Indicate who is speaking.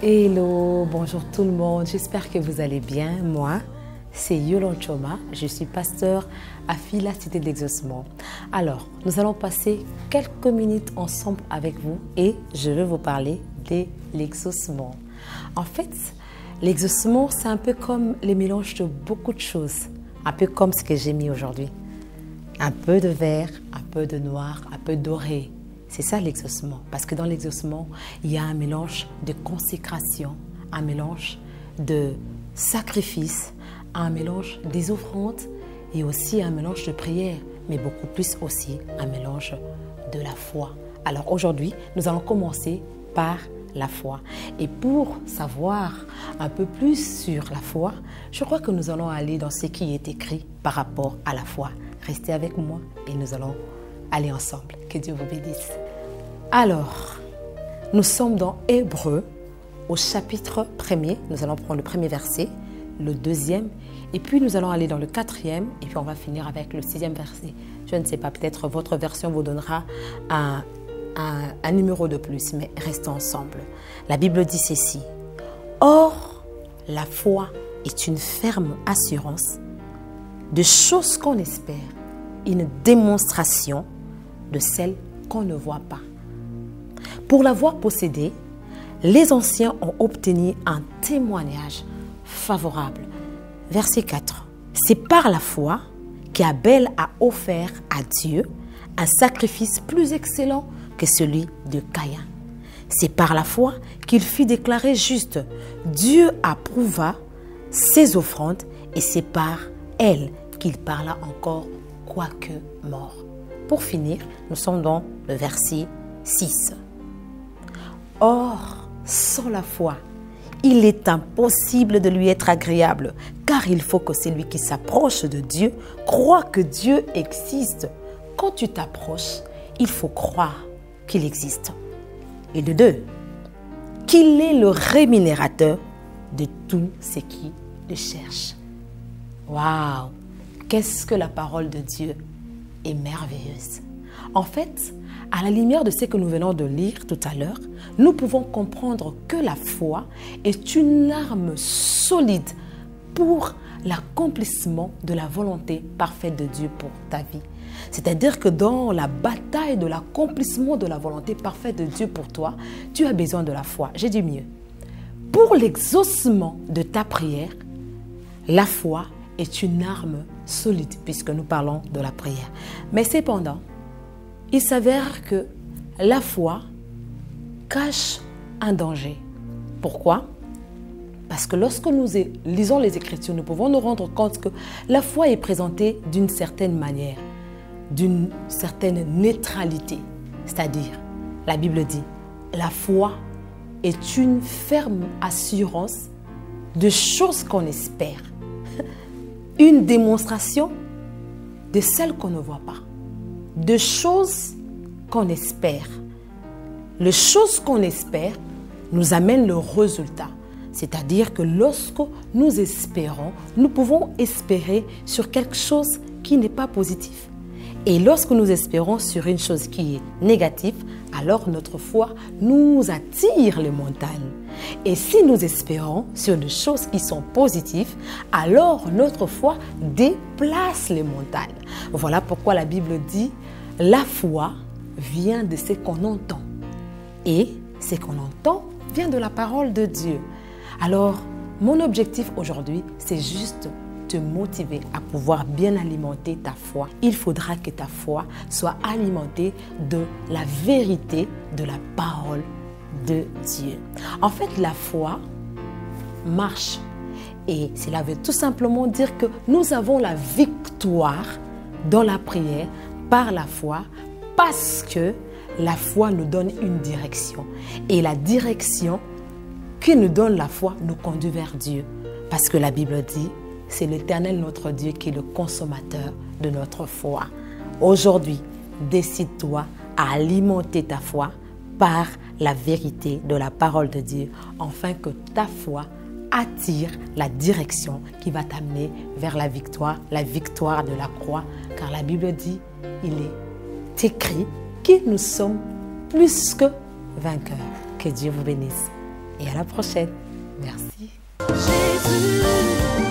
Speaker 1: Hello, bonjour tout le monde, j'espère que vous allez bien. Moi, c'est Yolande Choma, je suis pasteur à Fila Cité de l'Exaucement. Alors, nous allons passer quelques minutes ensemble avec vous et je vais vous parler de l'exaucement. En fait, l'exaucement, c'est un peu comme le mélange de beaucoup de choses, un peu comme ce que j'ai mis aujourd'hui. Un peu de vert, un peu de noir, un peu doré. C'est ça l'exaucement, parce que dans l'exaucement, il y a un mélange de consécration, un mélange de sacrifice, un mélange des offrandes et aussi un mélange de prière, mais beaucoup plus aussi un mélange de la foi. Alors aujourd'hui, nous allons commencer par la foi. Et pour savoir un peu plus sur la foi, je crois que nous allons aller dans ce qui est écrit par rapport à la foi. Restez avec moi et nous allons aller ensemble. Que Dieu vous bénisse. Alors, nous sommes dans Hébreux, au chapitre 1er. Nous allons prendre le premier verset, le deuxième, et puis nous allons aller dans le quatrième, et puis on va finir avec le 6e verset. Je ne sais pas, peut-être votre version vous donnera un numéro de plus, mais restons ensemble. La Bible dit ceci. Or, la foi est une ferme assurance de choses qu'on espère, une démonstration de celles qu'on ne voit pas. Pour l'avoir possédée, les anciens ont obtenu un témoignage favorable. Verset 4. C'est par la foi qu'Abel a offert à Dieu un sacrifice plus excellent que celui de Caïn. C'est par la foi qu'il fut déclaré juste. Dieu approuva ses offrandes et c'est par elles qu'il parla encore, quoique mort. Pour finir, nous sommes dans le verset 6. Or, sans la foi, il est impossible de lui être agréable, car il faut que celui qui s'approche de Dieu croit que Dieu existe. Quand tu t'approches, il faut croire qu'il existe. Et de deux, qu'il est le rémunérateur de tous ceux qui le cherchent. Waouh! Qu'est-ce que la parole de Dieu est merveilleuse. En fait, à la lumière de ce que nous venons de lire tout à l'heure, nous pouvons comprendre que la foi est une arme solide pour l'accomplissement de la volonté parfaite de Dieu pour ta vie. C'est-à-dire que dans la bataille de l'accomplissement de la volonté parfaite de Dieu pour toi, tu as besoin de la foi. J'ai dit mieux. Pour l'exaucement de ta prière, la foi est une arme solide puisque nous parlons de la prière. Mais cependant, il s'avère que la foi cache un danger. Pourquoi? Parce que lorsque nous lisons les Écritures, nous pouvons nous rendre compte que la foi est présentée d'une certaine manière, d'une certaine neutralité. C'est-à-dire, la Bible dit, la foi est une ferme assurance de choses qu'on espère. Une démonstration de celles qu'on ne voit pas, de choses qu'on espère. Les choses qu'on espère nous amènent le résultat. C'est-à-dire que lorsque nous espérons, nous pouvons espérer sur quelque chose qui n'est pas positif. Et lorsque nous espérons sur une chose qui est négative, alors notre foi nous attire les montagnes. Et si nous espérons sur des choses qui sont positives, alors notre foi déplace les montagnes. Voilà pourquoi la Bible dit, la foi vient de ce qu'on entend. Et ce qu'on entend vient de la parole de Dieu. Alors, mon objectif aujourd'hui, c'est juste te motiver à pouvoir bien alimenter ta foi. Il faudra que ta foi soit alimentée de la vérité de la parole de Dieu. En fait, la foi marche. Et cela veut tout simplement dire que nous avons la victoire dans la prière par la foi parce que la foi nous donne une direction. Et la direction que nous donne la foi nous conduit vers Dieu. Parce que la Bible dit, c'est l'Éternel notre Dieu qui est le consommateur de notre foi. Aujourd'hui, décide-toi à alimenter ta foi par la vérité de la parole de Dieu, afin que ta foi attire la direction qui va t'amener vers la victoire de la croix. Car la Bible dit, il est écrit que nous sommes plus que vainqueurs. Que Dieu vous bénisse. et à la prochaine. Merci.
Speaker 2: Jésus.